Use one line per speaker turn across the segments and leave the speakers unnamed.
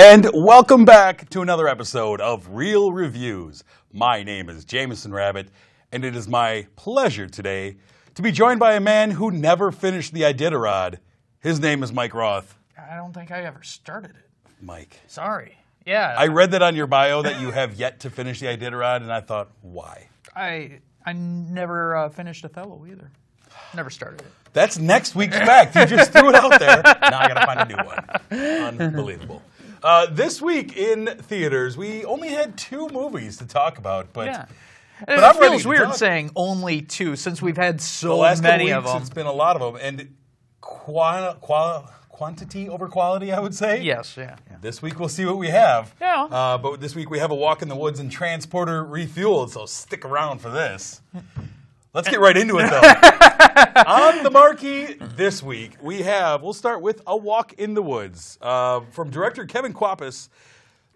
And welcome back to another episode of Real Reviews. My name is Jamison Rabbitt, and it is my pleasure today to be joined by a man who never finished the Iditarod. His name is Mike Roth.
I don't think I ever started it.
Mike.
Sorry. Yeah.
I read that on your bio that you have yet to finish the Iditarod, and I thought, why?
I never finished Othello either. Never started it.
That's next week's fact. You just threw it out there. Now I got to find a new one. Unbelievable. This week in theaters, we only had 2 movies to talk about, but
Yeah.
but
It feels weird
talk.
saying only 2 since we've had
The
so
last
many
couple
of
weeks,
them.
it's been a lot of them, and quantity over quality, I would say.
Yes, yeah.
This week we'll see what we have.
Yeah.
But this week we have a Walk in the Woods and Transporter Refueled, so stick around for this. Let's get right into it, though. On the marquee this week, we'll start with A Walk in the Woods from director Kevin Kwapis.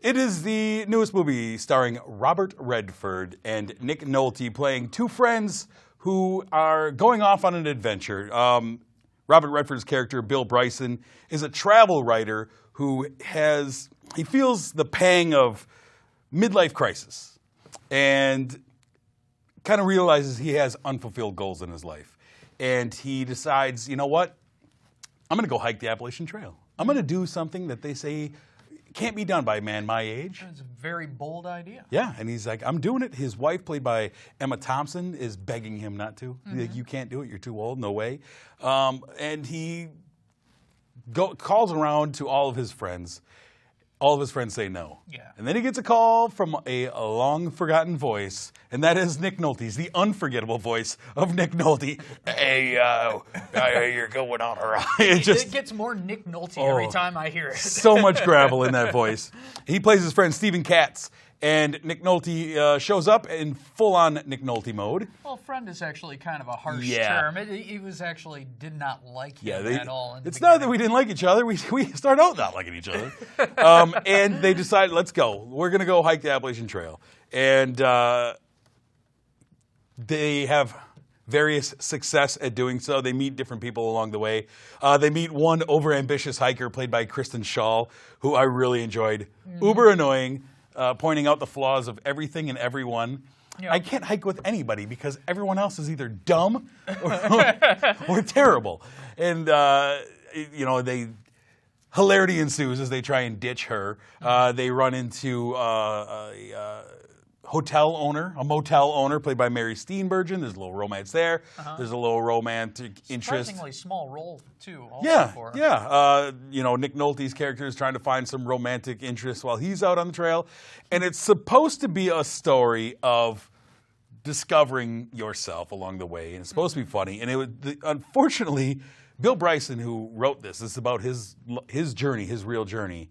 It is the newest movie starring Robert Redford and Nick Nolte playing 2 friends who are going off on an adventure. Robert Redford's character, Bill Bryson, is a travel writer who feels the pang of midlife crisis and kind of realizes he has unfulfilled goals in his life. And he decides, you know what? I'm going to go hike the Appalachian Trail. I'm going to do something that they say can't be done by a man my age.
It's a very bold idea.
Yeah, and he's like, I'm doing it. His wife, played by Emma Thompson, is begging him not to. Like, you can't do it. You're too old. No way. And he calls around to all of his friends. All of his friends say no.
Yeah.
And then he gets a call from a long-forgotten voice, and that is Nick Nolte. He's the unforgettable voice of Nick Nolte. Hey, you're going on all right.
It gets more Nick Nolte every time I hear it.
So much gravel in that voice. He plays his friend Stephen Katz, and Nick Nolte shows up in full-on Nick Nolte mode.
Well, friend is actually kind of a harsh
Yeah.
term. He did not like him at all.
It's not that we didn't like each other. We start out not liking each other. And they decided, let's go. We're going to go hike the Appalachian Trail. And they have various success at doing so. They meet different people along the way. They meet one overambitious hiker played by Kristen Schaal, who I really enjoyed. Uber annoying, pointing out the flaws of everything and everyone. Yeah. I can't hike with anybody because everyone else is either dumb or terrible. And, hilarity ensues as they try and ditch her. They run into a motel owner played by Mary Steenburgen. There's a little romance there. There's a little romantic interest.
Surprisingly small role, too.
Yeah. Nick Nolte's character is trying to find some romantic interest while he's out on the trail. And it's supposed to be a story of discovering yourself along the way. And it's supposed to be funny. And unfortunately, Bill Bryson, who wrote this is about his journey, his real journey.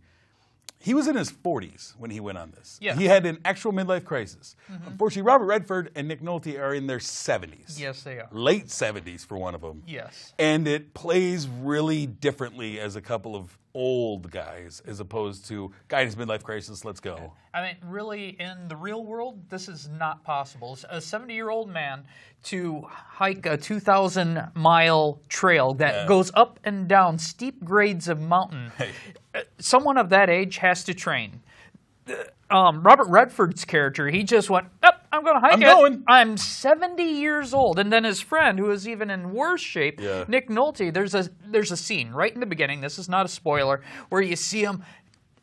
He was in his 40s when he went on this.
Yeah.
He had an actual midlife crisis. Unfortunately, Robert Redford and Nick Nolte are in their 70s.
Yes, they are.
Late 70s for one of them.
Yes.
And it plays really differently as a couple of old guys as opposed to guy in his midlife crisis, let's go.
I mean, really, in the real world, this is not possible. A 70-year-old man to hike a 2,000-mile trail that goes up and down steep grades of mountain.
Hey.
Someone of that age has to train. Robert Redford's character, he just went, I'm going to hike it. I'm 70 years old. And then his friend, who is even in worse shape, Nick Nolte, there's a scene right in the beginning, this is not a spoiler, where you see him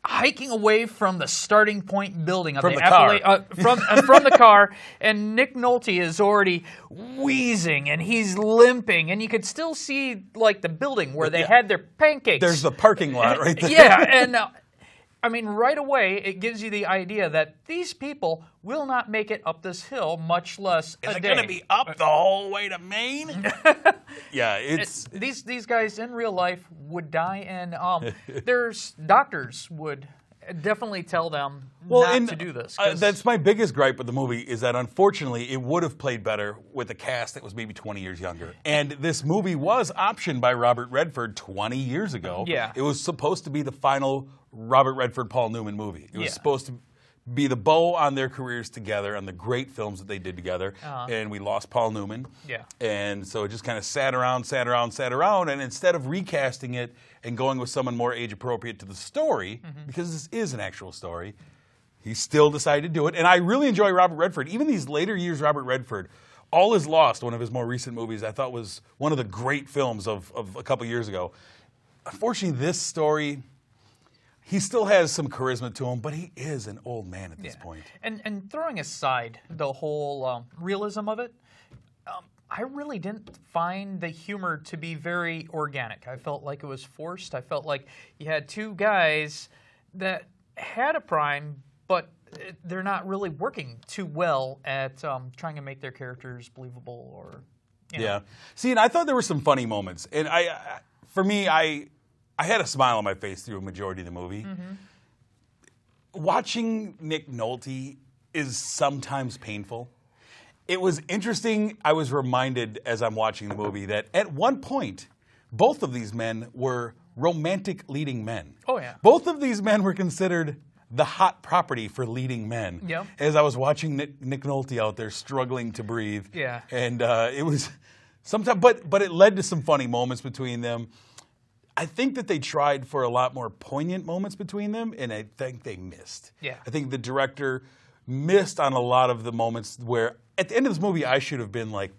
hiking away from the starting point building of
from the
car, and Nick Nolte is already wheezing and he's limping, and you could still see like the building where they had their pancakes.
There's the parking lot right there.
Yeah, and I mean, right away it gives you the idea that these people will not make it up this hill, much less a day.
Is it going to be up the whole way to Maine? Yeah, it's
these guys in real life would die, and there's doctors would definitely tell them not to do this.
That's my biggest gripe with the movie is that unfortunately it would have played better with a cast that was maybe 20 years younger. And this movie was optioned by Robert Redford 20 years ago.
Yeah.
It was supposed to be the final Robert Redford, Paul Newman movie. It was supposed to be the bow on their careers together, on the great films that they did together. And we lost Paul Newman.
Yeah.
And so it just kind of sat around. And instead of recasting it and going with someone more age appropriate to the story, because this is an actual story, he still decided to do it. And I really enjoy Robert Redford. Even these later years, Robert Redford, All Is Lost, one of his more recent movies, I thought was one of the great films of a couple years ago. Unfortunately, this story, he still has some charisma to him, but he is an old man at this point.
And throwing aside the whole realism of it, I really didn't find the humor to be very organic. I felt like it was forced. I felt like you had two guys that had a prime, but they're not really working too well at trying to make their characters believable or, you know.
Yeah. See, and I thought there were some funny moments. And for me, I had a smile on my face through a majority of the movie. Watching Nick Nolte is sometimes painful. It was interesting. I was reminded as I'm watching the movie that at one point, both of these men were romantic leading men.
Oh, yeah.
Both of these men were considered the hot property for leading men.
Yep.
As I was watching Nick Nolte out there struggling to breathe.
Yeah.
And it was sometimes, but it led to some funny moments between them. I think that they tried for a lot more poignant moments between them, and I think they missed.
Yeah.
I think the director missed on a lot of the moments where, at the end of this movie, I should have been like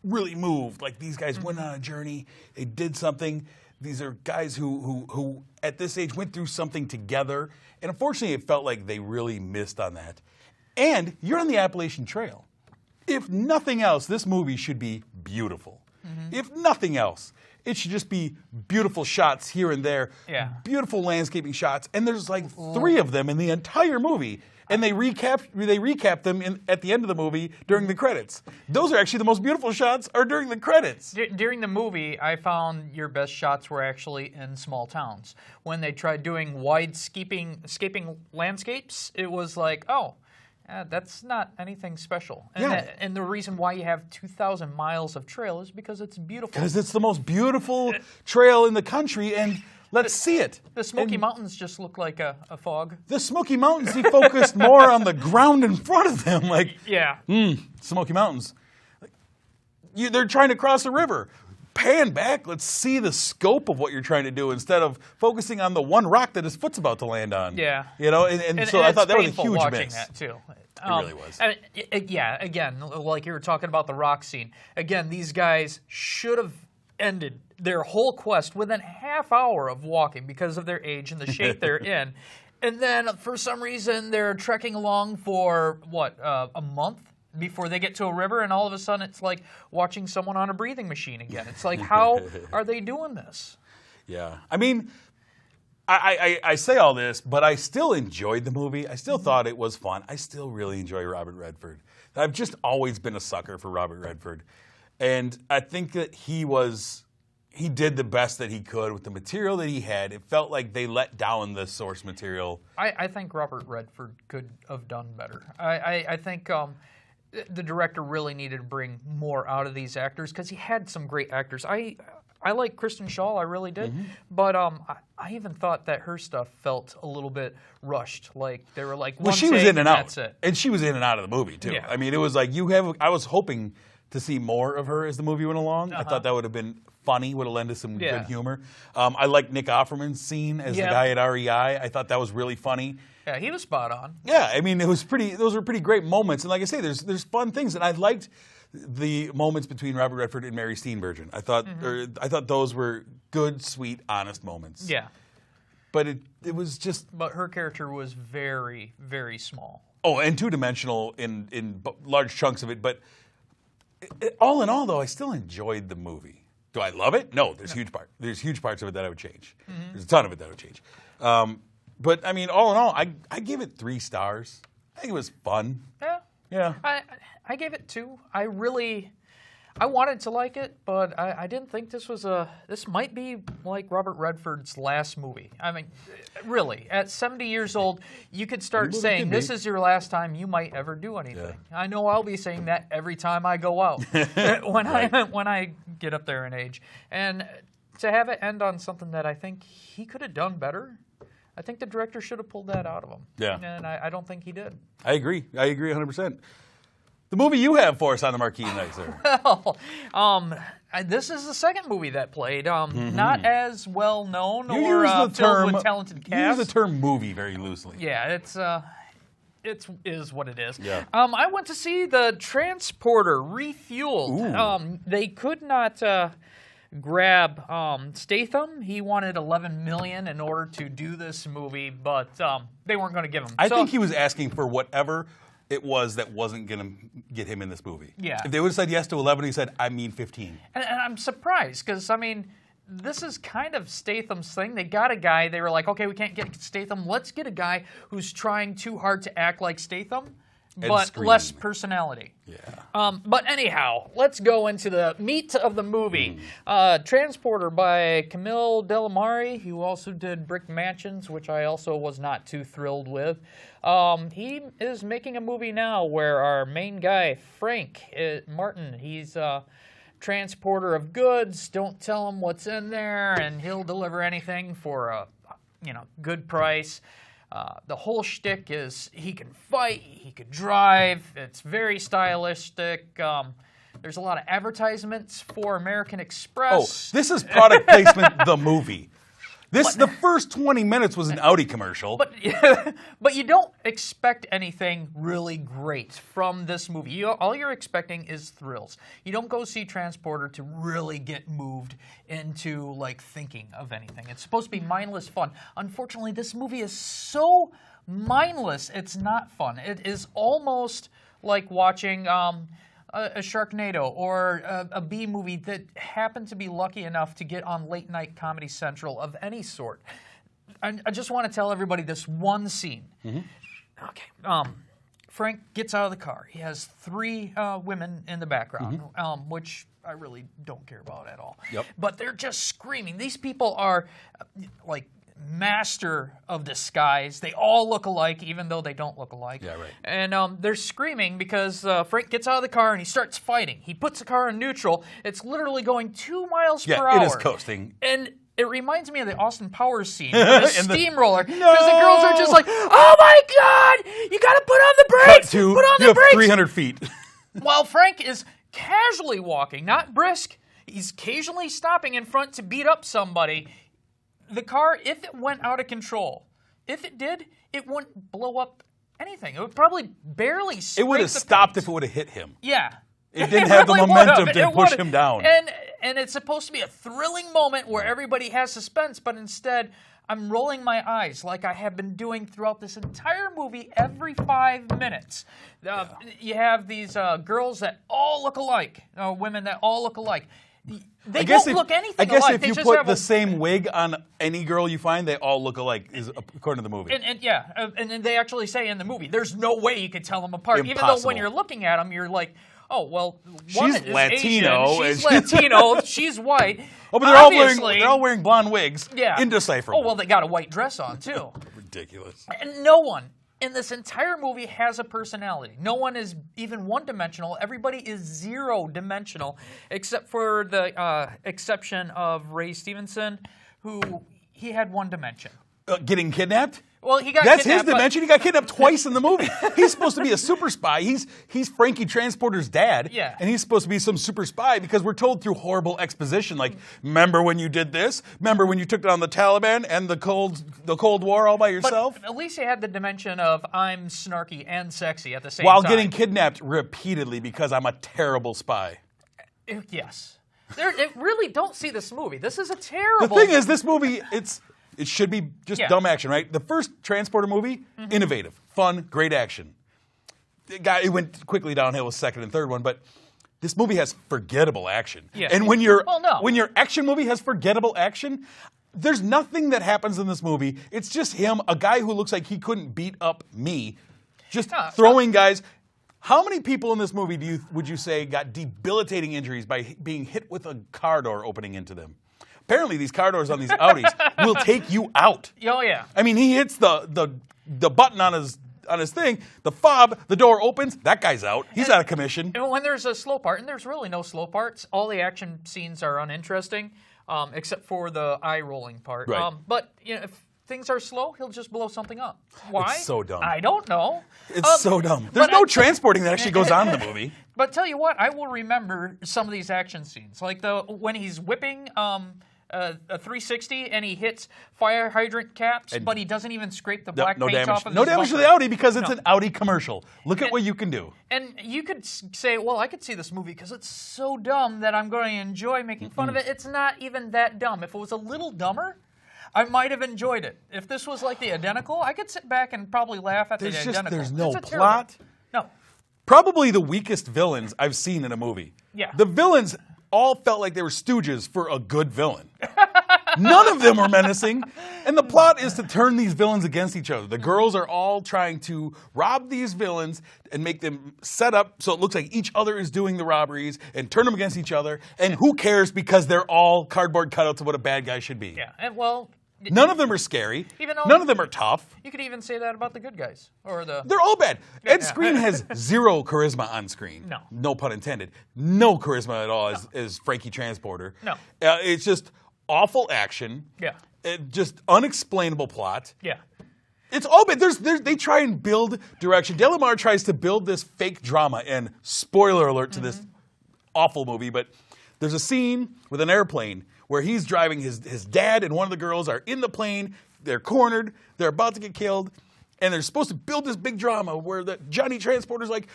really moved. Like, these guys went on a journey, they did something. These are guys who at this age went through something together, and unfortunately, it felt like they really missed on that. And you're on the Appalachian Trail. If nothing else, this movie should be beautiful. If nothing else, it should just be beautiful shots here and there, beautiful landscaping shots, and there's like 3 of them in the entire movie. And they recap them at the end of the movie during the credits. Those are actually the most beautiful shots are during the credits.
During the movie, I found your best shots were actually in small towns. When they tried doing escaping landscapes, it was like, oh, that's not anything special. And, and the reason why you have 2,000 miles of trail is because it's beautiful.
Because it's the most beautiful trail in the country, and let's see it.
The Smoky Mountains just look like a fog.
The Smoky Mountains, he focused more on the ground in front of them. Like, Smoky Mountains. They're trying to cross a river. Pan back, let's see the scope of what you're trying to do instead of focusing on the one rock that his foot's about to land on.
Yeah.
You know, and so I thought that was a huge
watching
miss.
That too.
It really was.
Again, like you were talking about the rock scene. Again, these guys should have ended their whole quest within half hour of walking because of their age and the shape they're in. And then for some reason they're trekking along for, a month before they get to a river, and all of a sudden it's like watching someone on a breathing machine again. It's like, how are they doing this?
Yeah. I mean, I say all this, but I still enjoyed the movie. I still thought it was fun. I still really enjoy Robert Redford. I've just always been a sucker for Robert Redford. And I think that he did the best that he could with the material that he had. It felt like they let down the source material. I
think Robert Redford could have done better. I think the director really needed to bring more out of these actors because he had some great actors. I like Kristen Schaal, I really did. But I even thought that her stuff felt a little bit rushed. Like they were like,
she was in and out.
That's it.
And she was in and out of the movie too.
Yeah.
I mean, it was like I was hoping to see more of her as the movie went along. I thought that would have been funny, would have lent to some good humor. I liked Nick Offerman's scene as the guy at REI. I thought that was really funny.
Yeah, he was spot on.
Yeah, I mean, those were pretty great moments. And like I say, there's fun things. And I liked the moments between Robert Redford and Mary Steenburgen. I thought those were good, sweet, honest moments.
Yeah.
But it was just...
But her character was very, very small.
Oh, and two-dimensional in large chunks of it. But all in all, though, I still enjoyed the movie. Do I love it? No, there's huge parts of it that I would change. There's a ton of it that I would change. But I mean, all in all, I give it 3 stars. I think it was fun. Yeah.
I gave it 2. I wanted to like it, but I didn't think this might be like Robert Redford's last movie. I mean, really, at 70 years old, you could start saying this is your last time you might ever do anything. Yeah. I know I'll be saying that every time I go out when I get up there in age. And to have it end on something that I think he could have done better, I think the director should have pulled that out of him.
Yeah.
And I don't think he did.
I agree 100%. The movie you have for us on the marquee tonight, sir.
Well, this is the second movie that played. Not as well known
You
or
use the term,
filled with talented cast.
You use the term movie very loosely.
Yeah, it is what it is.
Yeah.
I went to see the Transporter Refueled. They could not grab Statham. He wanted $11 million in order to do this movie, but they weren't going to give him.
I think he was asking for whatever it was that wasn't going to get him in this movie.
Yeah.
If they would have said yes to 11, he said, I mean 15.
And I'm surprised because, I mean, this is kind of Statham's thing. They got a guy. They were like, okay, we can't get Statham. Let's get a guy who's trying too hard to act like Statham, but
scream.
less personality.
Yeah.
But anyhow, let's go into the meat of the movie. Transporter by Camille Delamare, who also did Brick Mansions, which I also was not too thrilled with. He is making a movie now where our main guy, Frank Martin, he's transporter of goods. Don't tell him what's in there, and he'll deliver anything for a good price. The whole shtick is he can fight, he could drive. It's very stylistic. There's a lot of advertisements for American Express.
Oh, this is product placement, the movie. The first 20 minutes was an Audi commercial.
But you don't expect anything really great from this movie. All you're expecting is thrills. You don't go see Transporter to really get moved into like thinking of anything. It's supposed to be mindless fun. Unfortunately, this movie is so mindless, it's not fun. It is almost like watching a Sharknado or a B movie that happened to be lucky enough to get on late night Comedy Central of any sort. I just want to tell everybody this one scene. Okay. Frank gets out of the car. He has 3 women in the background, which I really don't care about at all.
Yep.
But they're just screaming. These people are like master of disguise. They all look alike, even though they don't look alike.
Yeah, right.
And they're screaming because Frank gets out of the car and he starts fighting. He puts the car in neutral. It's literally going 2 miles per hour.
Yeah, it is coasting.
And it reminds me of the Austin Powers scene with the steamroller. Because
No!
the girls are just like, oh my God, you got to put on the brakes.
Cut to,
put on
you
the
have
brakes.
300 feet.
While Frank is casually walking, not brisk, he's occasionally stopping in front to beat up somebody. The car, if it went out of control, if it did, it wouldn't blow up anything. It would probably barely scrape
It would have
the
stopped
paint.
if it would have hit him.
Yeah.
It didn't have the
really
momentum
would've.
to
It
push
would've.
him down.
And it's supposed to be a thrilling moment where everybody has suspense, but instead I'm rolling my eyes like I have been doing throughout this entire movie every 5 minutes. You have these girls that all look alike, women that all look alike. They don't look anything alike.
I guess if
They
you
just
put
have
the same wig on any girl you find, they all look alike, according to the movie.
And then they actually say in the movie, there's no way you could tell them apart. Even
Impossible.
though when you're looking at them, you're like, oh, well,
She's
one is
Latino,
Asian, she's
and
Latino, she's white.
Oh, but they're all wearing blonde wigs.
Yeah.
Indecipherable.
Oh, well, they got a white dress on, too.
Ridiculous.
And no one in this entire movie has a personality. No one is even one-dimensional. Everybody is zero-dimensional, except for the exception of Ray Stevenson, who he had one dimension.
Getting kidnapped?
Well, he got
That's
kidnapped,
his dimension. He got kidnapped twice in the movie. He's supposed to be a super spy. He's Frankie Transporter's dad.
Yeah.
And he's supposed to be some super spy because we're told through horrible exposition, like, remember when you did this? Remember when you took down the Taliban and the Cold War all by yourself?
But at least he had the dimension of I'm snarky and sexy at the same
While
time.
getting kidnapped repeatedly because I'm a terrible spy.
Yes. Really don't see this movie. This is a terrible...
The thing is, this movie, it should be just dumb action, right? The first Transporter movie, innovative, fun, great action. It went quickly downhill with second and third one, but this movie has forgettable action.
Yeah.
And when your action movie has forgettable action, there's nothing that happens in this movie. It's just him, a guy who looks like he couldn't beat up me, just throwing guys. How many people in this movie would you say got debilitating injuries by being hit with a car door opening into them? Apparently, these car doors on these Audis will take you out.
Oh, yeah.
I mean, he hits the button on his thing, the fob, the door opens, that guy's out. He's out of commission.
And when there's a slow part, and there's really no slow parts, all the action scenes are uninteresting, except for the eye-rolling part.
Right.
But things are slow, he'll just blow something up. Why?
It's so dumb.
I don't know.
It's so dumb. There's no transporting that actually goes on in the movie.
But tell you what, I will remember some of these action scenes, like when he's whipping a 360 and he hits fire hydrant caps, but he doesn't even scrape the black paint off of his
No damage to the Audi because it's an Audi commercial. Look at what you can do.
And you could say, well, I could see this movie because it's so dumb that I'm going to enjoy making fun of it. It's not even that dumb. If it was a little dumber, I might have enjoyed it. If this was like the identical, I could sit back and probably laugh at the identical.
There's no plot.
No.
Probably the weakest villains I've seen in a movie.
Yeah.
The villains all felt like they were stooges for a good villain. None of them were menacing. And the plot is to turn these villains against each other. The girls are all trying to rob these villains and make them set up so it looks like each other is doing the robberies and turn them against each other. And who cares because they're all cardboard cutouts of what a bad guy should be.
Yeah, and well...
None of them are scary.
Even though
none of them are tough.
You could even say that about the good guys.
They're all bad. Ed Skrein has zero charisma on screen.
No.
No pun intended. No charisma at all as Frankie Transporter.
No.
It's just awful action.
Yeah.
Just unexplainable plot.
Yeah.
It's all bad. They try and build direction. Delamar tries to build this fake drama, and spoiler alert to this awful movie, but there's a scene with an airplane where he's driving, his dad and one of the girls are in the plane, they're cornered, they're about to get killed, and they're supposed to build this big drama where the Johnny Transporter's like,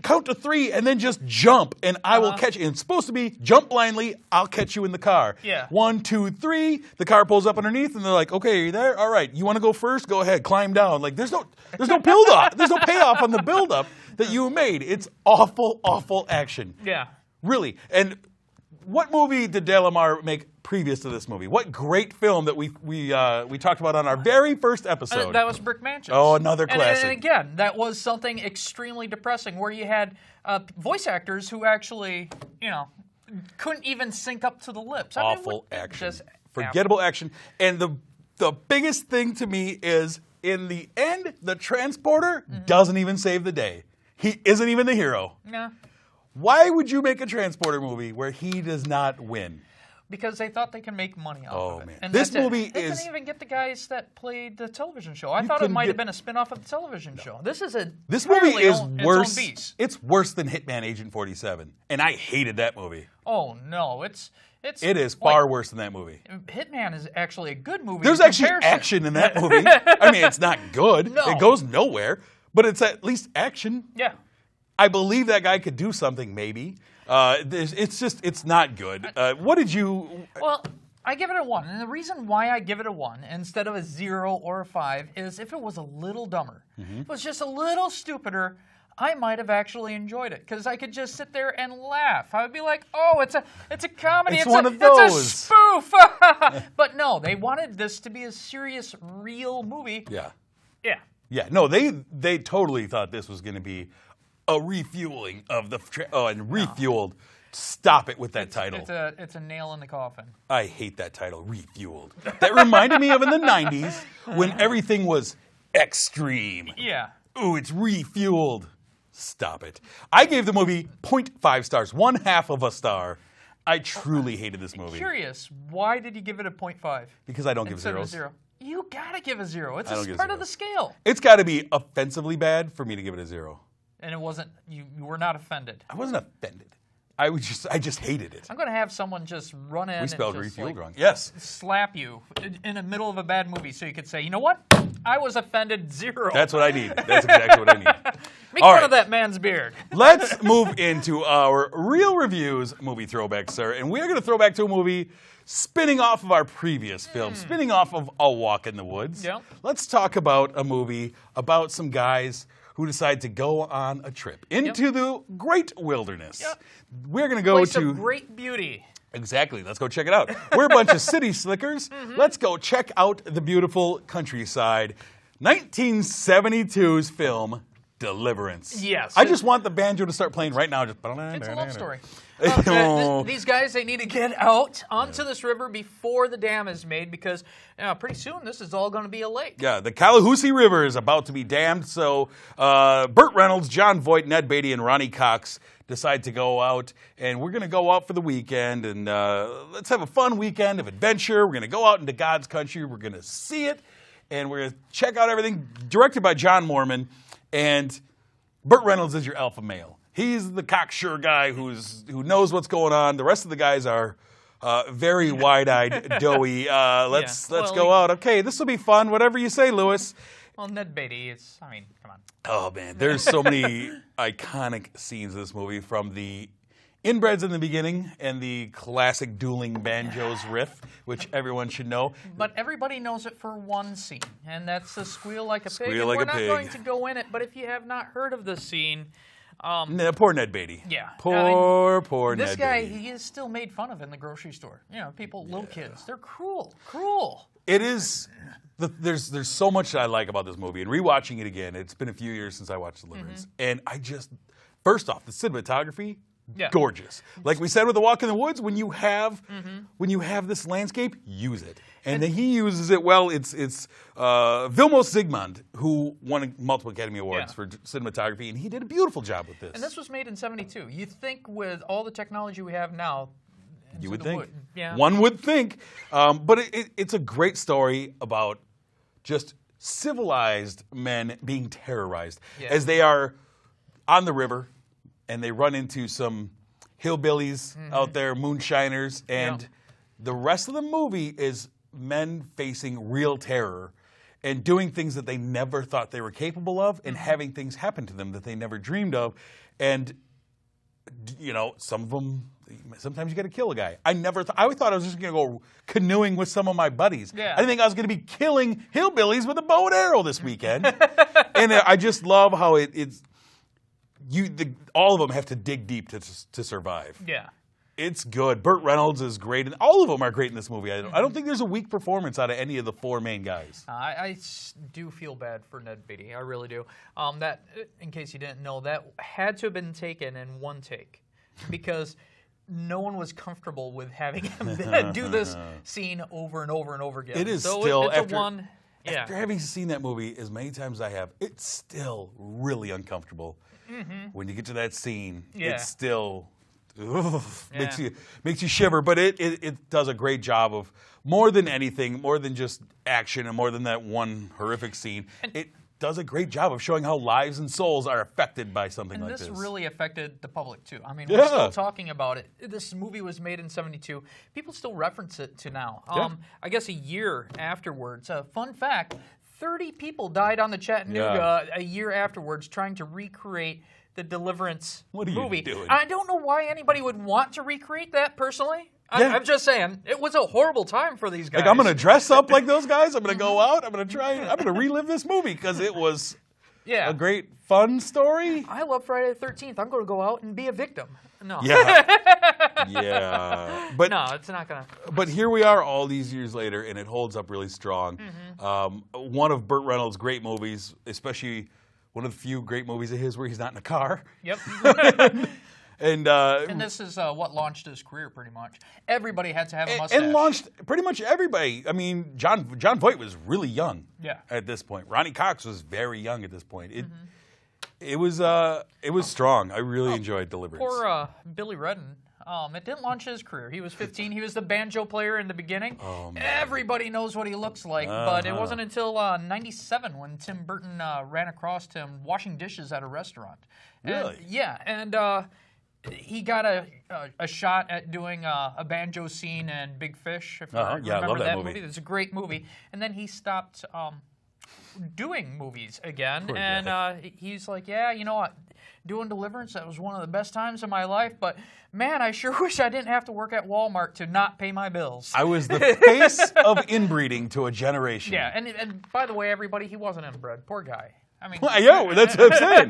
count to 3 and then just jump, and I will catch you. And it's supposed to be, jump blindly, I'll catch you in the car.
Yeah.
1, 2, 3, the car pulls up underneath, and they're like, okay, are you there? All right, you want to go first? Go ahead, climb down. Like, there's no build-up. There's no payoff on the build-up that you made. It's awful, awful action.
Yeah.
Really. And what movie did Delamar make previous to this movie? What great film that we talked about on our very first episode?
That was Brick Mansion.
Oh, another classic.
And again, that was something extremely depressing where you had voice actors who actually, couldn't even sync up to the lips.
Awful action. Forgettable action. And the biggest thing to me is, in the end, the transporter doesn't even save the day. He isn't even the hero.
Yeah.
Why would you make a transporter movie where he does not win?
Because they thought they can make money off of it.
Man.
And
this movie
They
is...
couldn't even get the guys that played the television show. I thought it might have been a spin-off of the television show. This movie
is worse. It's worse than Hitman Agent 47. And I hated that movie.
Oh, no.
It is far worse than that movie.
Hitman is actually a good movie.
There's actually action in that movie. I mean, it's not good.
No.
It goes nowhere. But it's at least action.
Yeah.
I believe that guy could do something, maybe. It's not good. What did you...
Well, I give it a 1. And the reason why I give it a 1 instead of a 0 or a 5 is if it was a little dumber, if it was just a little stupider, I might have actually enjoyed it because I could just sit there and laugh. I would be like, oh, it's a comedy.
It's one of those.
It's a spoof. But no, they wanted this to be a serious, real movie.
Yeah.
Yeah.
Yeah. No, they totally thought this was going to be a refueling of the... and Refueled. Stop it with that title.
It's a nail in the coffin.
I hate that title, Refueled. That reminded me of in the 90s when everything was extreme.
Yeah.
Ooh, it's Refueled. Stop it. I gave the movie 0.5 stars, 1/2 of a star. I truly hated this movie.
Curious, why did you give it a 0.5?
Because I don't give zeros.
Instead of a 0. You gotta give a 0. It's a part of the scale.
It's got to be offensively bad for me to give it a 0.
And it wasn't. You were not offended.
I wasn't offended. I just hated it.
I'm gonna have someone just run in.
We spelled
and just
Refueled wrong. Yes.
Slap you in the middle of a bad movie, so you could say, you know what? I was offended 0.
That's what I need. That's exactly what I need.
Make fun of that man's beard.
Let's move into our real reviews movie throwback, sir. And we're going to throw back to a movie spinning off of our previous film, spinning off of A Walk in the Woods.
Yep.
Let's talk about a movie about some guys who decide to go on a trip into the great wilderness. Yep. We're going to go
Place
to...
of great beauty.
Exactly. Let's go check it out. We're a bunch of city slickers. Let's go check out the beautiful countryside. 1972's film, Deliverance.
Yes.
I just want the banjo to start playing right now. Just...
It's a love story. These guys, they need to get out onto this river before the dam is made because pretty soon this is all going to be a lake.
Yeah, the Calahoosie River is about to be dammed, so Burt Reynolds, John Voight, Ned Beatty, and Ronnie Cox decide to go out, and we're going to go out for the weekend, and let's have a fun weekend of adventure. We're going to go out into God's country. We're going to see it. and we're going to check out everything. Directed by John Mormon, and Burt Reynolds is your alpha male. He's the cocksure guy who knows what's going on. The rest of the guys are very wide-eyed, doughy. Let's go out. Okay, this will be fun. Whatever you say, Lewis.
Well, Ned Beatty, come on.
Oh, man, there's so many iconic scenes in this movie, from the inbreds in the beginning and the classic dueling banjos riff, which everyone should know.
But everybody knows it for one scene, and that's the Squeal Like a Pig.
Squeal Like a Pig.
We're not going to go in it, but if you have not heard of this scene...
poor Ned Beatty.
Yeah.
Poor Ned Beatty.
This guy, he is still made fun of in the grocery store. Little kids, they're cruel.
It is... There's so much that I like about this movie, and rewatching it again, it's been a few years since I watched Deliverance, and I just, first off, the cinematography, gorgeous. Like we said with The Walk in the Woods, when you have this landscape, use it, and he uses it well. It's Vilmos Zsigmond, who won multiple Academy Awards for cinematography, and he did a beautiful job with this.
And this was made in '72. You think with all the technology we have now.
You would think.
Yeah.
One would think. But it's a great story about just civilized men being terrorized as they are on the river, and they run into some hillbillies out there, moonshiners, and the rest of the movie is men facing real terror and doing things that they never thought they were capable of, and having things happen to them that they never dreamed of. And, some of them... Sometimes you got to kill a guy. I always thought I was just going to go canoeing with some of my buddies.
Yeah.
I didn't think I was going to be killing hillbillies with a bow and arrow this weekend. And I just love how all of them have to dig deep to survive.
Yeah.
It's good. Burt Reynolds is great, and all of them are great in this movie. I don't think there's a weak performance out of any of the four main guys.
I do feel bad for Ned Beatty. I really do. That, in case you didn't know, that had to have been taken in one take, because no one was comfortable with having him do this scene over and over and over again.
It is
so
still,
after
having seen that movie as many times as I have, it's still really uncomfortable. When you get to that scene, it's still makes you shiver. But it does a great job of, more than anything, more than just action and more than that one horrific scene, it does a great job of showing how lives and souls are affected by something like this.
And this really affected the public, too. I mean, we're still talking about it. This movie was made in '72. People still reference it to now. I guess a year afterwards. Fun fact, 30 people died on the Chattanooga a year afterwards trying to recreate the Deliverance movie.
What are you doing?
I don't know why anybody would want to recreate that, personally. I'm just saying, it was a horrible time for these guys.
Like, I'm going to dress up like those guys. I'm going to go out. I'm going to relive this movie because it was a great, fun story.
I love Friday the 13th. I'm going to go out and be a victim. No.
Yeah.
But no, it's not going to.
But here we are all these years later, and it holds up really strong. One of Burt Reynolds' great movies, especially one of the few great movies of his where he's not in a car.
Yep.
And
this is what launched his career, pretty much. Everybody had to have a mustache.
And launched pretty much everybody. I mean, John Voight was really young at this point. Ronnie Cox was very young at this point. It was strong. I really enjoyed Deliverance.
Poor Billy Redden. It didn't launch his career. He was 15. He was the banjo player in the beginning.
Oh, man.
Everybody knows what he looks like, but it wasn't until '97 when Tim Burton ran across him washing dishes at a restaurant.
Really?
And he got a shot at doing a banjo scene in Big Fish. If you remember
I love that movie.
It's a great movie. And then he stopped doing movies again.
Poor
and
guy.
he's like, yeah, you know what? Doing Deliverance, that was one of the best times of my life. But, man, I sure wish I didn't have to work at Walmart to not pay my bills.
I was the face of inbreeding to a generation.
Yeah, and by the way, everybody, he wasn't inbred. Poor guy. I mean,
yeah, that's what I'm saying.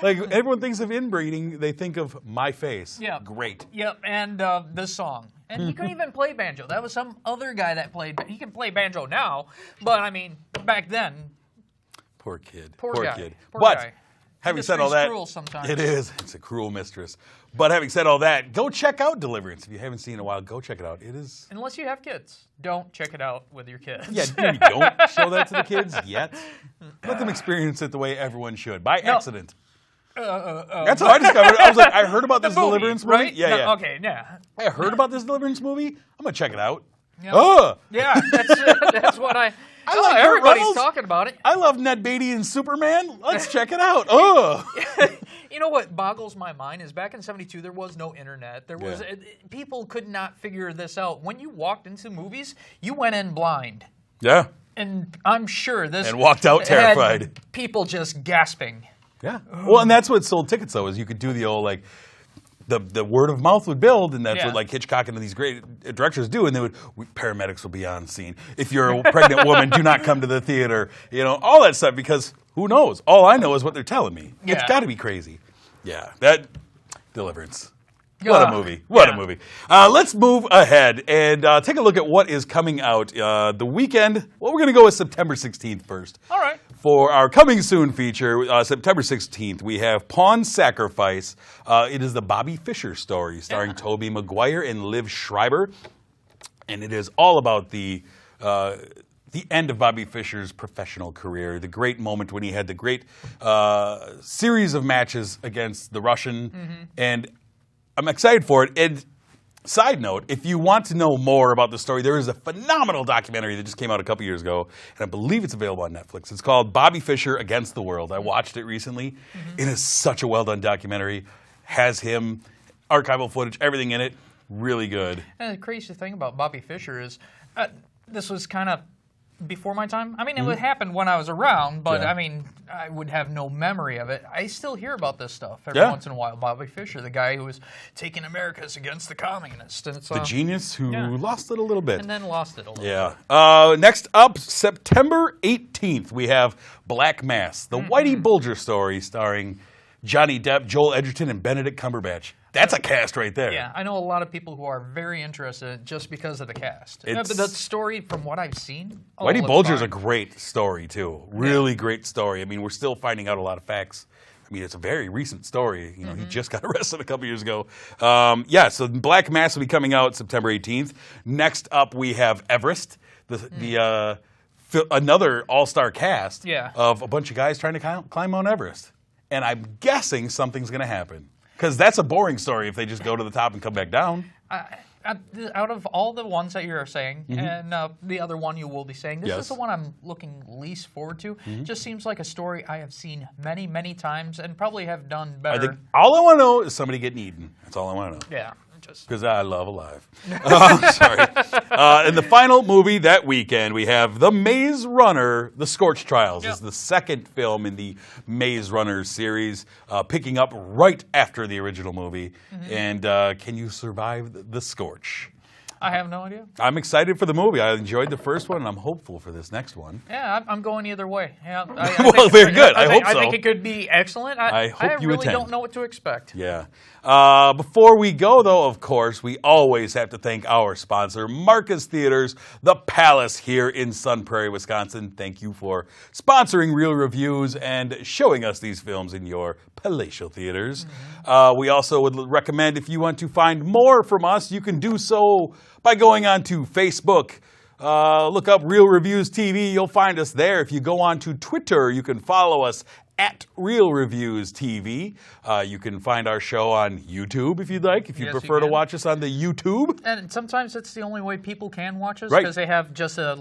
Like, everyone thinks of inbreeding, they think of my face.
Yeah.
Great.
Yep, and this song. And he couldn't even play banjo. That was some other guy that played. He can play banjo now, but, I mean, back then.
Poor kid.
Poor
kid.
Guy.
Having said all that,
cruel sometimes.
it is. It's a cruel mistress. But having said all that, go check out Deliverance. If you haven't seen it in a while, go check it out. It is.
Unless you have kids, don't check it out with your kids.
Yeah, maybe don't show that to the kids yet. Let them experience it the way everyone should, by accident. That's how I discovered it. I was like, I heard about this Deliverance movie.
Right?
Yeah, yeah.
Okay, yeah.
I heard about this Deliverance movie. I'm gonna check it out.
Yeah,
Oh,
yeah. That's what I.
I like
everybody's
Reynolds.
talking about it.
I love Ned Beatty and Superman. Let's check it out. Oh.
You know what boggles my mind is back in '72 there was no internet. There was people could not figure this out. When you walked into movies, you went in blind.
Yeah.
And I'm sure this
and walked out terrified.
Had people just gasping.
Yeah. Well, and that's what sold tickets though, is you could do the old like the word of mouth would build, and that's what like Hitchcock and these great directors do, and they would paramedics will be on scene. If you're a pregnant woman, do not come to the theater. You know, all that stuff, because who knows? All I know is what they're telling me. Yeah. It's got to be crazy. Yeah, that Deliverance. What a movie. What a movie. Let's move ahead and take a look at what is coming out the weekend. Well, we're going to go with September 16th first.
All right.
For our coming soon feature, September 16th, we have Pawn Sacrifice. It is the Bobby Fischer story starring Tobey Maguire and Liv Schreiber. And it is all about the end of Bobby Fischer's professional career, the great moment when he had the great series of matches against the Russian. Mm-hmm. And I'm excited for it. And side note, if you want to know more about the story, there is a phenomenal documentary that just came out a couple years ago, and I believe it's available on Netflix. It's called Bobby Fischer Against the World. I watched it recently. Mm-hmm. It is such a well-done documentary. Has him, archival footage, everything in it. Really good.
And the crazy thing about Bobby Fischer is this was kind of before my time. I mean, it would happen when I was around, but I mean, I would have no memory of it. I still hear about this stuff every once in a while. Bobby Fischer, the guy who was taking Americas against the communists. And it's,
the genius who lost it a little bit.
And then lost it a little bit.
Next up, September 18th, we have Black Mass, the Whitey Bulger story starring Johnny Depp, Joel Edgerton, and Benedict Cumberbatch. That's a cast right there.
Yeah, I know a lot of people who are very interested just because of the cast. The story, from what I've seen,
Whitey Bulger's a great story, too. Really great story. I mean, we're still finding out a lot of facts. I mean, it's a very recent story. You know, he just got arrested a couple years ago. So Black Mass will be coming out September 18th. Next up, we have Everest, another all-star cast of a bunch of guys trying to climb Mount Everest. And I'm guessing something's going to happen. Because that's a boring story if they just go to the top and come back down.
Out of all the ones that you're saying, and the other one you will be saying, this is the one I'm looking least forward to. Just seems like a story I have seen many, many times and probably have done better.
I think all I want to know is somebody getting eaten. That's all I want to know.
Yeah.
Because I love Alive. Sorry. And the final movie that weekend, we have The Maze Runner, The Scorched Trials. It's the second film in the Maze Runner series, picking up right after the original movie. And can you survive the scorch?
I have no idea.
I'm excited for the movie. I enjoyed the first one, and I'm hopeful for this next one.
Yeah, I'm going either way. Yeah,
well, very good. I hope so.
I think it could be excellent.
I hope you
really don't know what to expect.
Yeah. Before we go, though, of course, we always have to thank our sponsor, Marcus Theaters, The Palace here in Sun Prairie, Wisconsin. Thank you for sponsoring Real Reviews and showing us these films in your palatial theaters. We also would recommend, if you want to find more from us, you can do so by going on to Facebook. Look up Real Reviews TV. You'll find us there. If you go on to Twitter, you can follow us at Real Reviews TV. You can find our show on YouTube if you'd like, if you prefer to watch us on the YouTube.
And sometimes that's the only way people can watch us, because they have just a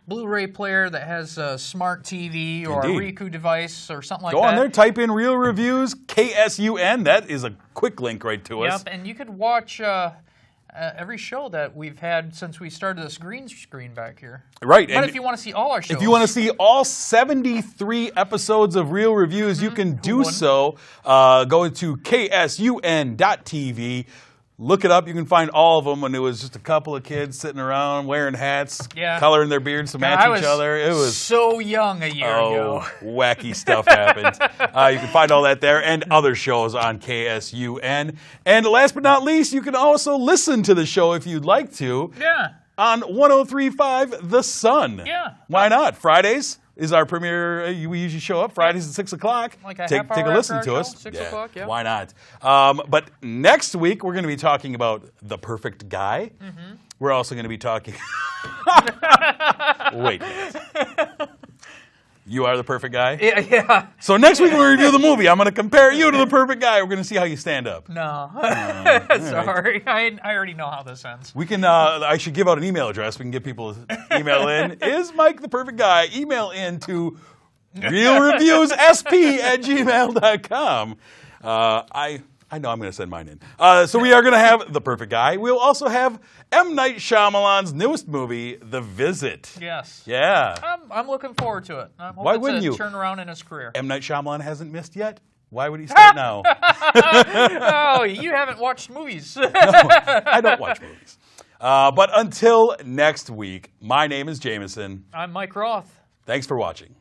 Blu-ray player that has a smart TV or a Riku device or something like that.
Go on there, type in Real Reviews, KSUN. That is a quick link right to us.
Yep, and you could watch every show that we've had since we started this green screen back here.
Right.
But if you want to see all our shows.
If you want to see all 73 episodes of Real Reviews, you can do so. Go to ksun.tv. Look it up. You can find all of them when it was just a couple of kids sitting around wearing hats, coloring their beards to match each other. It was
so young a year ago.
Wacky stuff happened. You can find all that there and other shows on KSUN. And last but not least, you can also listen to the show if you'd like to.
Yeah.
On 103.5 The Sun.
Yeah.
Why not? Fridays is our premiere. We usually show up Fridays at 6 o'clock.
Like a
take
half hour
a listen
after
to
our
us.
show? 6 o'clock, yeah.
Why not? But next week, we're going to be talking about The Perfect Guy. We're also going to be talking... Wait a minute. You are the perfect guy?
Yeah.
So next week when we review the movie, I'm going to compare you to the perfect guy. We're going to see how you stand up.
No. Sorry. I already know how this ends.
We can. I should give out an email address. We can get people to email in. Is Mike the perfect guy? Email in to realreviewssp@gmail.com. I know I'm going to send mine in. So we are going to have the perfect guy. We'll also have M. Night Shyamalan's newest movie, The Visit.
Yes.
Yeah.
I'm looking forward to it. I'm hoping
Why wouldn't you?
Turn around in his career.
M. Night Shyamalan hasn't missed yet. Why would he start now?
Oh, you haven't watched movies.
No, I don't watch movies. But until next week, my name is Jamison.
I'm Mike Roth.
Thanks for watching.